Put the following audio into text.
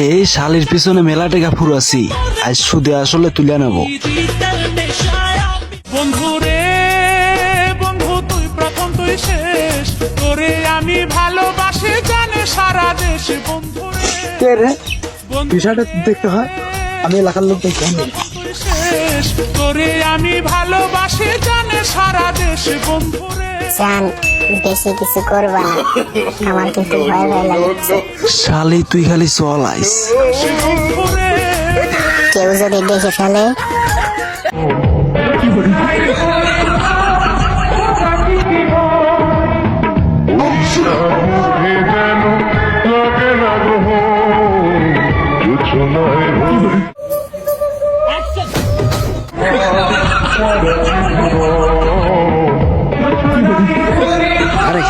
এই শালির পিছনে মেলা টেকা ফুরাছি, আজ সুদে আসলে তুলে নেব। বন্ধু রে বন্ধু, তুই প্রথম তুই শেষ, তোরে আমি ভালোবাসি জানে সারা দেশ। বন্ধু রে বিষয়টা দেখতে হয়, আমি এলাকার লোক দেখতে হয়। তুই শেষ, তোরে আমি ভালোবাসি জানে সারা দেশ। বন্ধু রে জান, বেশি কিছু করবা না, আমার কিন্তু ভয় ভয় লাগছে। শালি তুই খালি চল আইস। বন্ধু রে কেউ যদি দেখে ফেলে আরে